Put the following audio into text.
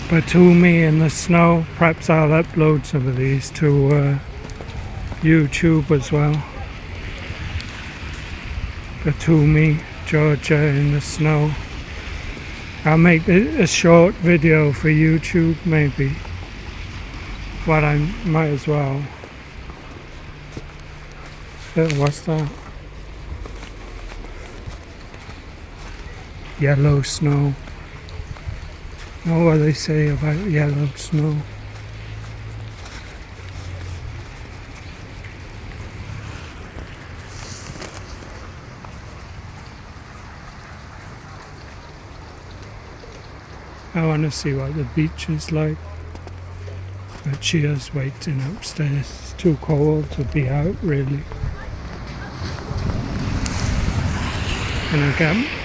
Batumi in the snow. Perhaps I'll upload some of these to YouTube as well. Batumi, Georgia in the snow. I'll make a short video for YouTube maybe. But I might as well. What's that? Yellow snow. Know what they say about yellow snow. I want to see what the beach is like. But Chia's waiting upstairs. It's too cold to be out really. Can I get